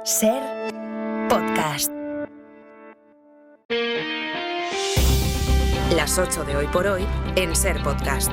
Ser Podcast. Las 8 de Hoy por Hoy en Ser Podcast.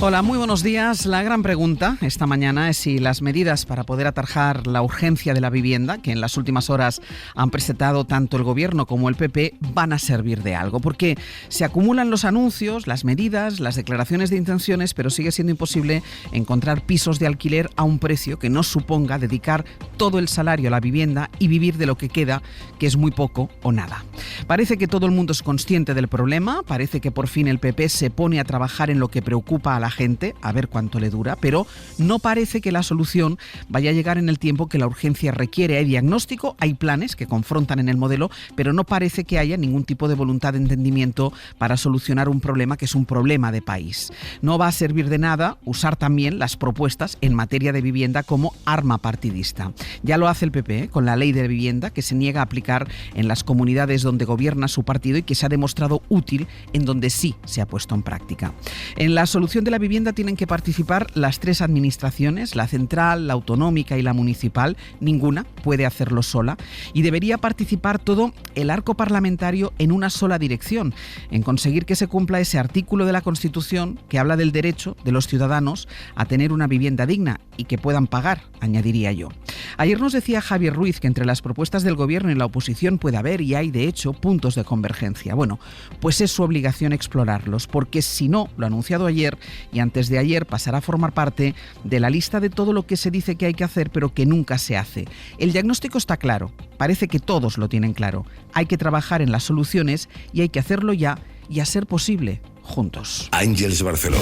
Hola, muy buenos días. La gran pregunta esta mañana es si las medidas para poder atajar la urgencia de la vivienda, que en las últimas horas han presentado tanto el Gobierno como el PP, van a servir de algo. Porque se acumulan los anuncios, las medidas, las declaraciones de intenciones, pero sigue siendo imposible encontrar pisos de alquiler a un precio que no suponga dedicar todo el salario a la vivienda y vivir de lo que queda, que es muy poco o nada. Parece que todo el mundo es consciente del problema, parece que por fin el PP se pone a trabajar en lo que preocupa a la gente, a ver cuánto le dura, pero no parece que la solución vaya a llegar en el tiempo que la urgencia requiere. Hay diagnóstico, hay planes que confrontan en el modelo, pero no parece que haya ningún tipo de voluntad de entendimiento para solucionar un problema que es un problema de país. No va a servir de nada usar también las propuestas en materia de vivienda como arma partidista. Ya lo hace el PP con la ley de vivienda, que se niega a aplicar en las comunidades donde gobierna su partido y que se ha demostrado útil en donde sí se ha puesto en práctica. En la solución de la vivienda tienen que participar las tres administraciones, la central, la autonómica y la municipal. Ninguna puede hacerlo sola y debería participar todo el arco parlamentario en una sola dirección, en conseguir que se cumpla ese artículo de la Constitución que habla del derecho de los ciudadanos a tener una vivienda digna y que puedan pagar, añadiría yo. Ayer nos decía Javier Ruiz que entre las propuestas del Gobierno y la oposición puede haber, y hay de hecho, puntos de convergencia. Bueno, pues es su obligación explorarlos, porque si no, lo ha anunciado ayer y antes de ayer, pasará a formar parte de la lista de todo lo que se dice que hay que hacer pero que nunca se hace. El diagnóstico está claro, parece que todos lo tienen claro. Hay que trabajar en las soluciones y hay que hacerlo ya y a ser posible, juntos. Àngels Barceló.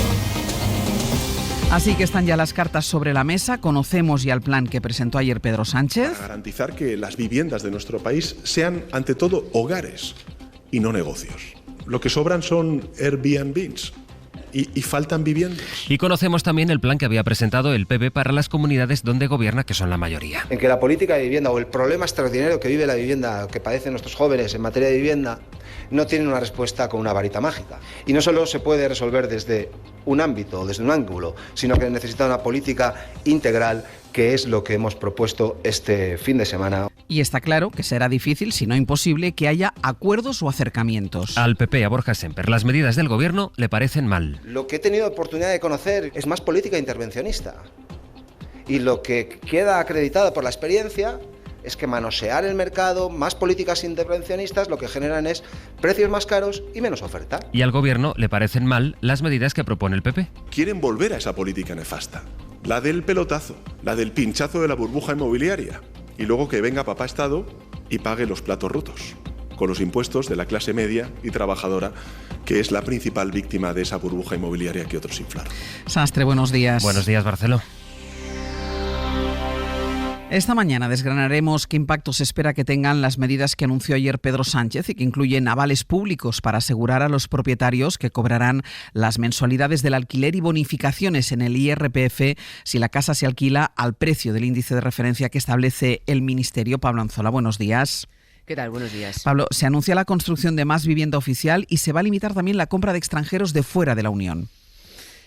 Así que están ya las cartas sobre la mesa, conocemos ya el plan que presentó ayer Pedro Sánchez. Para garantizar que las viviendas de nuestro país sean, ante todo, hogares y no negocios. Lo que sobran son Airbnbs. Y faltan viviendas. Y conocemos también el plan que había presentado el PP para las comunidades donde gobierna, que son la mayoría. En que la política de vivienda o el problema extraordinario que vive la vivienda, que padecen nuestros jóvenes en materia de vivienda, no tienen una respuesta con una varita mágica. Y no solo se puede resolver desde un ámbito, desde un ángulo, sino que necesita una política integral, que es lo que hemos propuesto este fin de semana. Y está claro que será difícil, si no imposible, que haya acuerdos o acercamientos. Al PP, a Borja Semper, las medidas del Gobierno le parecen mal. Lo que he tenido oportunidad de conocer es más política intervencionista. Y lo que queda acreditado por la experiencia es que manosear el mercado, más políticas intervencionistas, lo que generan es precios más caros y menos oferta. Y al Gobierno le parecen mal las medidas que propone el PP. Quieren volver a esa política nefasta. La del pelotazo, la del pinchazo de la burbuja inmobiliaria. Y luego que venga papá Estado y pague los platos rotos, con los impuestos de la clase media y trabajadora, que es la principal víctima de esa burbuja inmobiliaria que otros inflaron. Sastre, buenos días. Buenos días, Barceló. Esta mañana desgranaremos qué impacto se espera que tengan las medidas que anunció ayer Pedro Sánchez y que incluyen avales públicos para asegurar a los propietarios que cobrarán las mensualidades del alquiler y bonificaciones en el IRPF si la casa se alquila al precio del índice de referencia que establece el Ministerio. Pablo Anzola, buenos días. ¿Qué tal? Buenos días. Pablo, se anuncia la construcción de más vivienda oficial y se va a limitar también la compra de extranjeros de fuera de la Unión.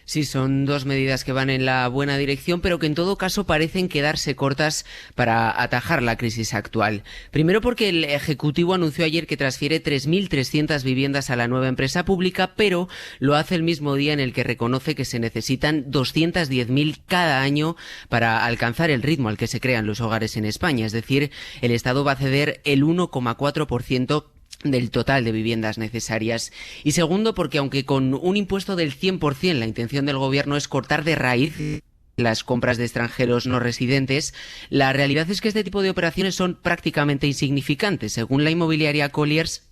Sí, son dos medidas que van en la buena dirección, pero que en todo caso parecen quedarse cortas para atajar la crisis actual. Primero porque el Ejecutivo anunció ayer que transfiere 3.300 viviendas a la nueva empresa pública, pero lo hace el mismo día en el que reconoce que se necesitan 210.000 cada año para alcanzar el ritmo al que se crean los hogares en España. Es decir, el Estado va a ceder el 1,4% del total de viviendas necesarias. Y segundo, porque aunque con un impuesto del 100% la intención del Gobierno es cortar de raíz las compras de extranjeros no residentes, la realidad es que este tipo de operaciones son prácticamente insignificantes. Según la inmobiliaria Colliers,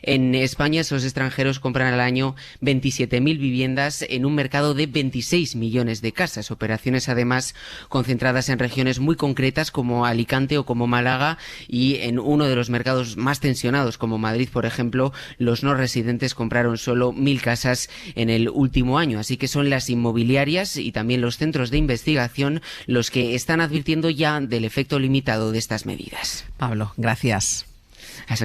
en España esos extranjeros compran al año 27.000 viviendas en un mercado de 26 millones de casas. Operaciones además concentradas en regiones muy concretas como Alicante o como Málaga, y en uno de los mercados más tensionados como Madrid, por ejemplo, los no residentes compraron solo 1.000 casas en el último año. Así que son las inmobiliarias y también los centros de investigación los que están advirtiendo ya del efecto limitado de estas medidas. Pablo, gracias.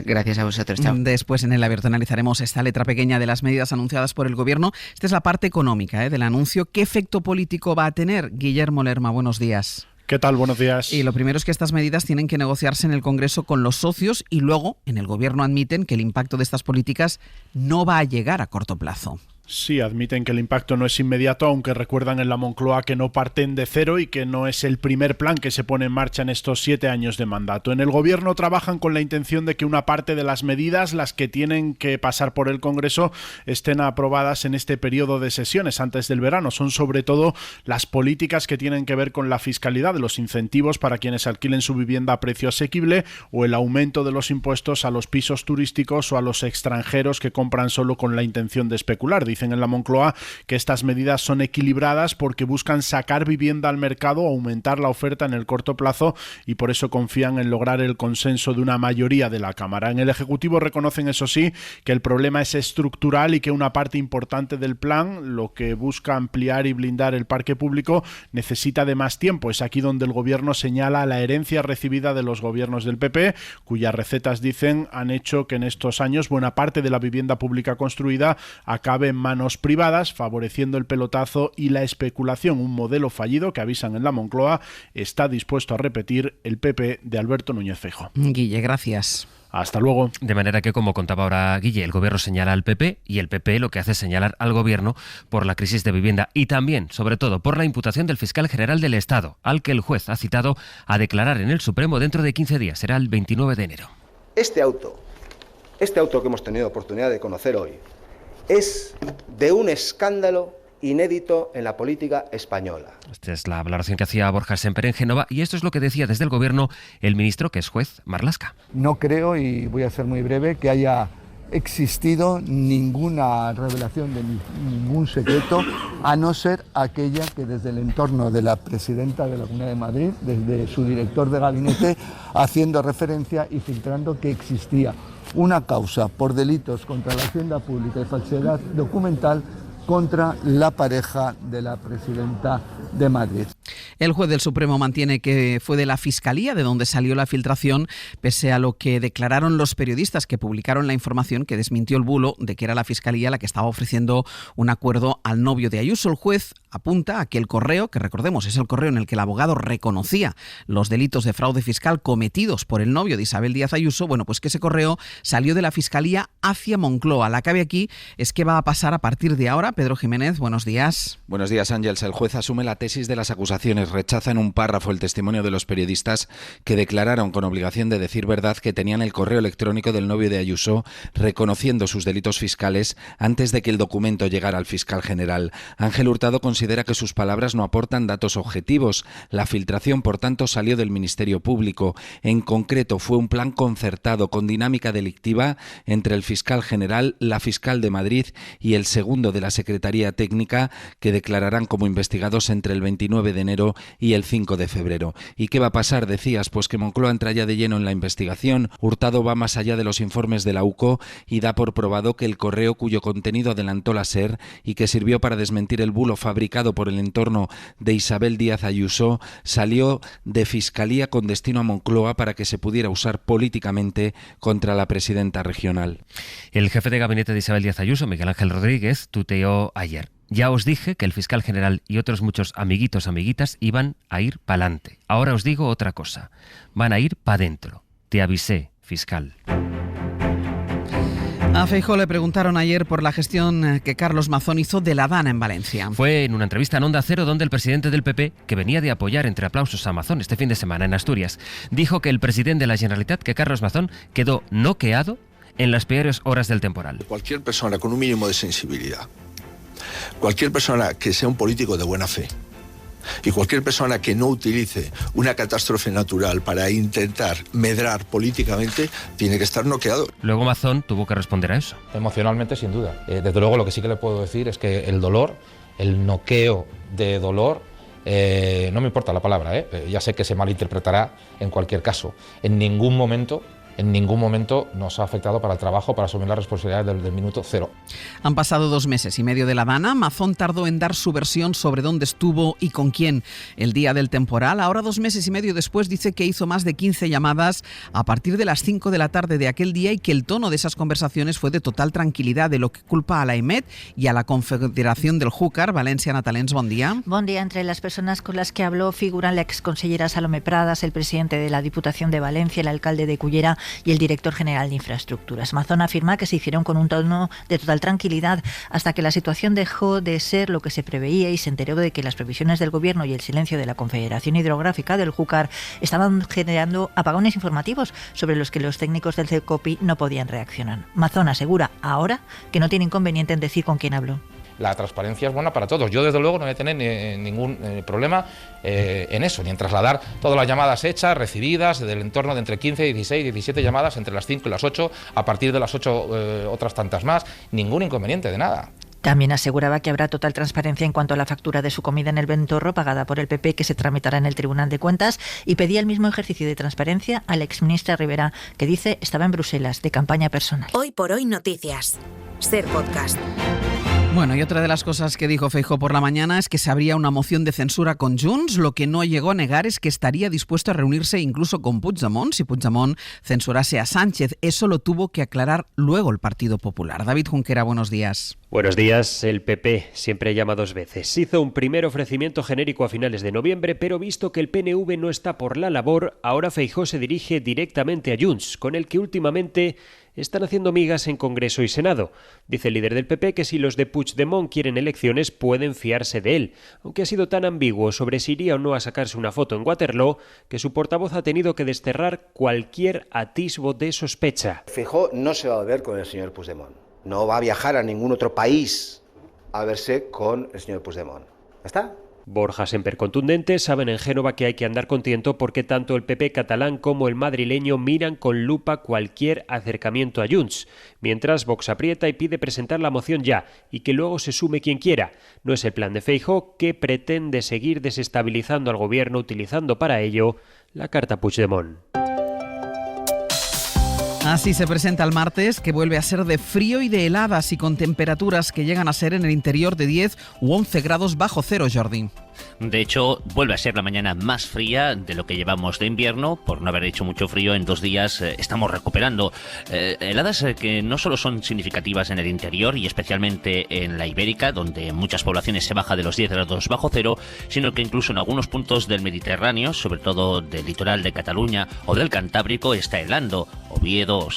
Gracias a vosotros. Chao. Después en el abierto analizaremos esta letra pequeña de las medidas anunciadas por el Gobierno. Esta es la parte económica del anuncio. ¿Qué efecto político va a tener? Guillermo Lerma, buenos días. ¿Qué tal? Buenos días. Y lo primero es que estas medidas tienen que negociarse en el Congreso con los socios y luego en el Gobierno admiten que el impacto de estas políticas no va a llegar a corto plazo. Sí, admiten que el impacto no es inmediato, aunque recuerdan en la Moncloa que no parten de cero y que no es el primer plan que se pone en marcha en estos 7 años de mandato. En el Gobierno trabajan con la intención de que una parte de las medidas, las que tienen que pasar por el Congreso, estén aprobadas en este periodo de sesiones antes del verano. Son sobre todo las políticas que tienen que ver con la fiscalidad, de los incentivos para quienes alquilen su vivienda a precio asequible o el aumento de los impuestos a los pisos turísticos o a los extranjeros que compran solo con la intención de especular. Dicen en la Moncloa que estas medidas son equilibradas porque buscan sacar vivienda al mercado, aumentar la oferta en el corto plazo y por eso confían en lograr el consenso de una mayoría de la Cámara. En el Ejecutivo reconocen, eso sí, que el problema es estructural y que una parte importante del plan, lo que busca ampliar y blindar el parque público, necesita de más tiempo. Es aquí donde el Gobierno señala la herencia recibida de los gobiernos del PP, cuyas recetas, dicen, han hecho que en estos años buena parte de la vivienda pública construida acabe en manos privadas, favoreciendo el pelotazo y la especulación, un modelo fallido que, avisan en la Moncloa, está dispuesto a repetir el PP de Alberto Núñez Feijóo. Guille, gracias. Hasta luego. De manera que, como contaba ahora Guille, el Gobierno señala al PP y el PP lo que hace es señalar al Gobierno por la crisis de vivienda y también, sobre todo, por la imputación del fiscal general del Estado, al que el juez ha citado a declarar en el Supremo dentro de 15 días. Será el 29 de enero. Este auto que hemos tenido oportunidad de conocer hoy, es de un escándalo inédito en la política española. Esta es la valoración que hacía Borja Semper en Génova y esto es lo que decía desde el Gobierno el ministro, que es juez, Marlaska. No creo, y voy a ser muy breve, que haya existido ninguna revelación de ningún secreto, a no ser aquella que desde el entorno de la presidenta de la Comunidad de Madrid, desde su director de gabinete, haciendo referencia y filtrando que existía una causa por delitos contra la hacienda pública y falsedad documental contra la pareja de la presidenta de Madrid. El juez del Supremo mantiene que fue de la Fiscalía de donde salió la filtración, pese a lo que declararon los periodistas que publicaron la información que desmintió el bulo de que era la Fiscalía la que estaba ofreciendo un acuerdo al novio de Ayuso. El juez apunta a que el correo, que recordemos es el correo en el que el abogado reconocía los delitos de fraude fiscal cometidos por el novio de Isabel Díaz Ayuso, bueno, pues que ese correo salió de la Fiscalía hacia Moncloa. La clave aquí es qué va a pasar a partir de ahora. Pedro Jiménez, buenos días. Buenos días, Ángels. El juez asume la tesis de las acusaciones, rechaza en un párrafo el testimonio de los periodistas que declararon con obligación de decir verdad que tenían el correo electrónico del novio de Ayuso reconociendo sus delitos fiscales antes de que el documento llegara al fiscal general. Ángel Hurtado considera que sus palabras no aportan datos objetivos. La filtración, por tanto, salió del Ministerio Público. En concreto, fue un plan concertado con dinámica delictiva entre el fiscal general, la fiscal de Madrid y el segundo de la Secretaría Técnica, que declararán como investigados entre el 29 de enero y el 5 de febrero. ¿Y qué va a pasar? Decías, pues que Moncloa entra ya de lleno en la investigación. Hurtado va más allá de los informes de la UCO y da por probado que el correo cuyo contenido adelantó la SER y que sirvió para desmentir el bulo fabricado por el entorno de Isabel Díaz Ayuso salió de Fiscalía con destino a Moncloa para que se pudiera usar políticamente contra la presidenta regional. El jefe de gabinete de Isabel Díaz Ayuso, Miguel Ángel Rodríguez, tuiteó ayer: ya os dije que el fiscal general y otros muchos amiguitas iban a ir pa'lante. Ahora os digo otra cosa. Van a ir pa' dentro. Te avisé, fiscal. A Feijóo le preguntaron ayer por la gestión que Carlos Mazón hizo de la Dana en Valencia. Fue en una entrevista en Onda Cero donde el presidente del PP, que venía de apoyar entre aplausos a Mazón este fin de semana en Asturias, dijo que el presidente de la Generalitat, que Carlos Mazón, quedó noqueado en las peores horas del temporal. Cualquier persona con un mínimo de sensibilidad, cualquier persona que sea un político de buena fe y cualquier persona que no utilice una catástrofe natural para intentar medrar políticamente tiene que estar noqueado. Luego Mazón tuvo que responder a eso. Emocionalmente, sin duda. Desde luego, lo que sí que le puedo decir es que el dolor, el noqueo de dolor, no me importa la palabra, ya sé que se malinterpretará en cualquier caso. En ningún momento en ningún momento nos ha afectado para el trabajo, para asumir las responsabilidades del minuto cero. Han pasado 2 meses y medio de la Dana. Mazón tardó en dar su versión sobre dónde estuvo y con quién el día del temporal. Ahora, 2 meses y medio después, dice que hizo más de 15 llamadas a partir de las 5 de la tarde de aquel día y que el tono de esas conversaciones fue de total tranquilidad, de lo que culpa a la EMET y a la Confederación del Júcar. Valencia Natalens, bon día. Bon día. Entre las personas con las que habló figuran la exconsellera Salomé Pradas, el presidente de la Diputación de Valencia, el alcalde de Cullera y el director general de Infraestructuras. Mazón afirma que se hicieron con un tono de total tranquilidad hasta que la situación dejó de ser lo que se preveía y se enteró de que las previsiones del Gobierno y el silencio de la Confederación Hidrográfica del Júcar estaban generando apagones informativos sobre los que los técnicos del CECOPI no podían reaccionar. Mazón asegura ahora que no tiene inconveniente en decir con quién habló. La transparencia es buena para todos. Yo, desde luego, no voy a tener ningún problema en eso, ni en trasladar todas las llamadas hechas, recibidas, del entorno de entre 15, 16, 17 llamadas, entre las 5 y las 8, a partir de las 8 otras tantas más. Ningún inconveniente de nada. También aseguraba que habrá total transparencia en cuanto a la factura de su comida en el Ventorro pagada por el PP, que se tramitará en el Tribunal de Cuentas, y pedía el mismo ejercicio de transparencia a la exministra Rivera, que dice estaba en Bruselas de campaña personal. Hoy por hoy noticias. Ser podcast. Bueno, y otra de las cosas que dijo Feijóo por la mañana es que se abría una moción de censura con Junts. Lo que no llegó a negar es que estaría dispuesto a reunirse incluso con Puigdemont si Puigdemont censurase a Sánchez. Eso lo tuvo que aclarar luego el Partido Popular. David Junquera, buenos días. Buenos días. El PP siempre llama 2 veces. Hizo un primer ofrecimiento genérico a finales de noviembre, pero visto que el PNV no está por la labor, ahora Feijóo se dirige directamente a Junts, con el que últimamente están haciendo migas en Congreso y Senado. Dice el líder del PP que si los de Puigdemont quieren elecciones pueden fiarse de él, aunque ha sido tan ambiguo sobre si iría o no a sacarse una foto en Waterloo que su portavoz ha tenido que desterrar cualquier atisbo de sospecha. Feijóo no se va a ver con el señor Puigdemont. No va a viajar a ningún otro país a verse con el señor Puigdemont. ¿Ya está? Borja Semper contundente, saben en Génova que hay que andar con tiento porque tanto el PP catalán como el madrileño miran con lupa cualquier acercamiento a Junts, mientras Vox aprieta y pide presentar la moción ya y que luego se sume quien quiera. No es el plan de Feijóo, que pretende seguir desestabilizando al gobierno utilizando para ello la carta Puigdemont. Así se presenta el martes, que vuelve a ser de frío y de heladas y con temperaturas que llegan a ser en el interior de 10 u 11 grados bajo cero, Jordi. De hecho, vuelve a ser la mañana más fría de lo que llevamos de invierno. Por no haber hecho mucho frío, en 2 días estamos recuperando heladas que no solo son significativas en el interior y especialmente en la Ibérica, donde en muchas poblaciones se baja de los 10 grados bajo cero, sino que incluso en algunos puntos del Mediterráneo, sobre todo del litoral de Cataluña o del Cantábrico, está helando. Oviedo,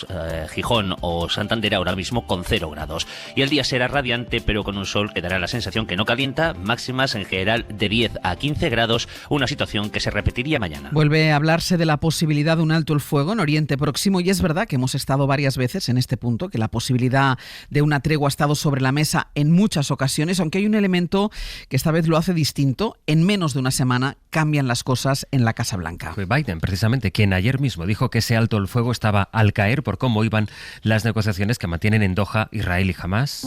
Gijón o Santander ahora mismo con 0 grados. Y el día será radiante, pero con un sol que dará la sensación que no calienta, máximas en general de 10 a 15 grados, una situación que se repetiría mañana. Vuelve a hablarse de la posibilidad de un alto el fuego en Oriente Próximo y es verdad que hemos estado varias veces en este punto, que la posibilidad de una tregua ha estado sobre la mesa en muchas ocasiones, aunque hay un elemento que esta vez lo hace distinto. En menos de una semana cambian las cosas en la Casa Blanca. Fue Biden, precisamente, quien ayer mismo dijo que ese alto el fuego estaba al caer por cómo iban las negociaciones que mantienen en Doha Israel y Hamás.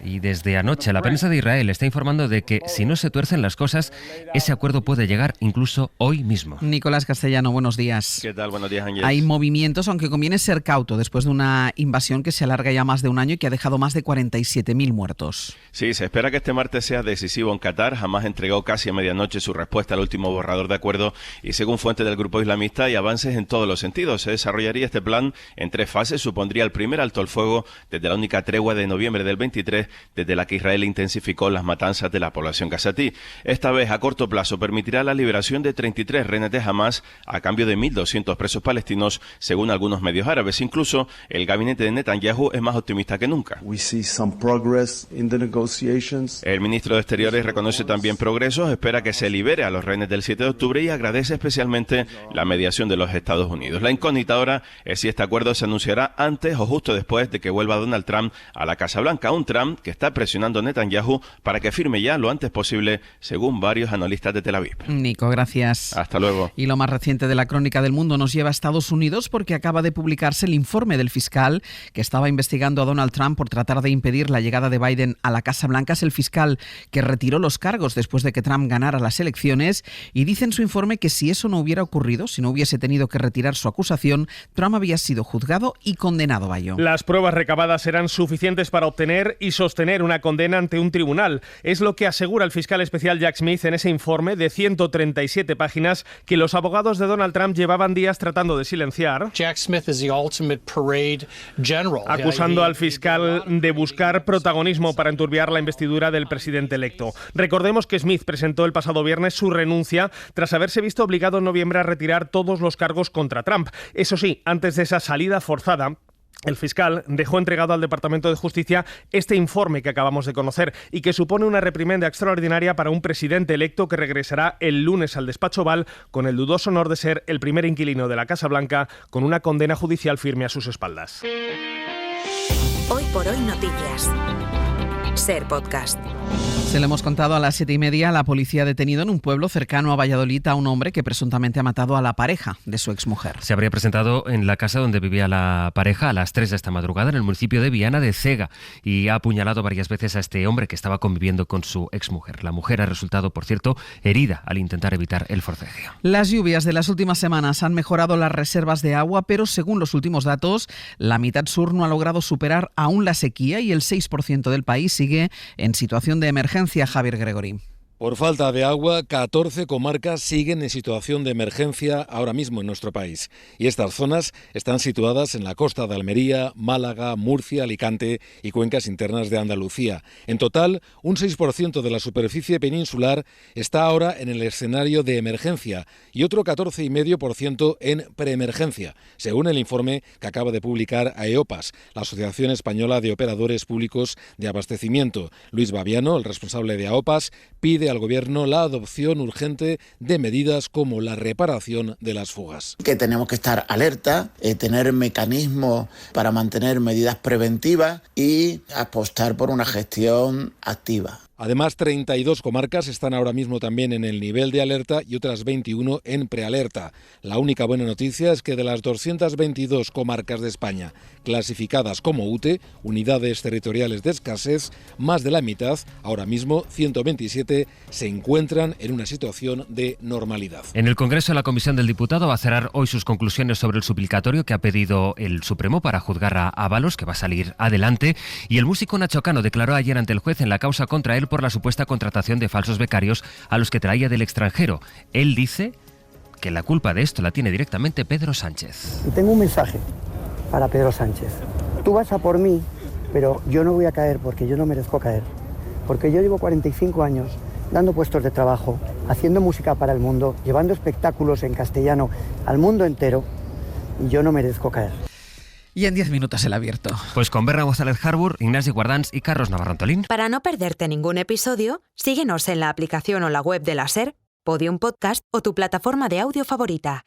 Y desde anoche la prensa de Israel está informando de que si no se tuercen las cosas, ese acuerdo puede llegar incluso hoy mismo. Nicolás Castellano, buenos días. ¿Qué tal? Buenos días, Ángeles. Hay movimientos, aunque conviene ser cauto después de una invasión que se alarga ya más de un año y que ha dejado más de 47.000 muertos. Sí, se espera que este martes sea decisivo en Qatar. Hamás entregó casi a medianoche su respuesta al último borrador de acuerdo y según fuentes del grupo islamista hay avances en todos los sentidos. Se desarrollaría este plan en 3 fases. Supondría el primer alto el fuego desde la única tregua de noviembre del 23, desde la que Israel intensificó las matanzas de la población gazatí. Esta vez, a corto plazo, permitirá la liberación de 33 rehenes de Hamás a cambio de 1.200 presos palestinos, según algunos medios árabes. Incluso, el gabinete de Netanyahu es más optimista que nunca. El ministro de Exteriores reconoce también progresos, espera que se libere a los rehenes del 7 de octubre y agradece especialmente la mediación de los Estados Unidos. La incógnita ahora es si este acuerdo se anunciará antes o justo después de que vuelva Donald Trump a la Casa Blanca. Un Trump Trump, que está presionando a Netanyahu para que firme ya lo antes posible, según varios analistas de Tel Aviv. Nico, gracias. Hasta luego. Y lo más reciente de la crónica del mundo nos lleva a Estados Unidos porque acaba de publicarse el informe del fiscal que estaba investigando a Donald Trump por tratar de impedir la llegada de Biden a la Casa Blanca. Es el fiscal que retiró los cargos después de que Trump ganara las elecciones y dice en su informe que si eso no hubiera ocurrido, si no hubiese tenido que retirar su acusación, Trump había sido juzgado y condenado. Bayo. Las pruebas recabadas serán suficientes para obtener y sostener una condena ante un tribunal. Es lo que asegura el fiscal especial Jack Smith en ese informe de 137 páginas que los abogados de Donald Trump llevaban días tratando de silenciar. Jack Smith is the ultimate parade general. Acusando al fiscal de buscar protagonismo para enturbiar la investidura del presidente electo. Recordemos que Smith presentó el pasado viernes su renuncia tras haberse visto obligado en noviembre a retirar todos los cargos contra Trump. Eso sí, antes de esa salida forzada, el fiscal dejó entregado al Departamento de Justicia este informe que acabamos de conocer y que supone una reprimenda extraordinaria para un presidente electo que regresará el lunes al despacho Oval con el dudoso honor de ser el primer inquilino de la Casa Blanca con una condena judicial firme a sus espaldas. Hoy por hoy noticias. Ser Podcast. Se lo hemos contado a las 7:30. La policía ha detenido en un pueblo cercano a Valladolid a un hombre que presuntamente ha matado a la pareja de su exmujer. Se habría presentado en la casa donde vivía la pareja a las 3 de esta madrugada en el municipio de Viana de Cega y ha apuñalado varias veces a este hombre que estaba conviviendo con su exmujer. La mujer ha resultado, por cierto, herida al intentar evitar el forcejeo. Las lluvias de las últimas semanas han mejorado las reservas de agua, pero según los últimos datos, la mitad sur no ha logrado superar aún la sequía y el 6% del país sigue en situación de emergencia. Javier Gregorí. Por falta de agua, 14 comarcas siguen en situación de emergencia ahora mismo en nuestro país. Y estas zonas están situadas en la costa de Almería, Málaga, Murcia, Alicante y cuencas internas de Andalucía. En total, un 6% de la superficie peninsular está ahora en el escenario de emergencia y otro 14,5% en preemergencia, según el informe que acaba de publicar AEOPAS, la Asociación Española de Operadores Públicos de Abastecimiento. Luis Baviano, el responsable de AEOPAS, pide al Gobierno la adopción urgente de medidas como la reparación de las fugas. Que tenemos que estar alerta, tener mecanismos para mantener medidas preventivas y apostar por una gestión activa. Además, 32 comarcas están ahora mismo también en el nivel de alerta y otras 21 en prealerta. La única buena noticia es que de las 222 comarcas de España clasificadas como UTE, unidades territoriales de escasez, más de la mitad, ahora mismo 127, se encuentran en una situación de normalidad. En el Congreso, la Comisión del Diputado va a cerrar hoy sus conclusiones sobre el suplicatorio que ha pedido el Supremo para juzgar a Ábalos, que va a salir adelante, y el músico Nacho Cano declaró ayer ante el juez en la causa contra él por la supuesta contratación de falsos becarios a los que traía del extranjero. Él dice que la culpa de esto la tiene directamente Pedro Sánchez. Y tengo un mensaje para Pedro Sánchez. Tú vas a por mí, pero yo no voy a caer porque yo no merezco caer. Porque yo llevo 45 años dando puestos de trabajo, haciendo música para el mundo, llevando espectáculos en castellano al mundo entero, y yo no merezco caer. Y en 10 minutos el abierto. Pues con Berna González Harbour, Ignasi Guardans y Carlos Navarro Antolín. Para no perderte ningún episodio, síguenos en la aplicación o la web de la SER, Podium Podcast o tu plataforma de audio favorita.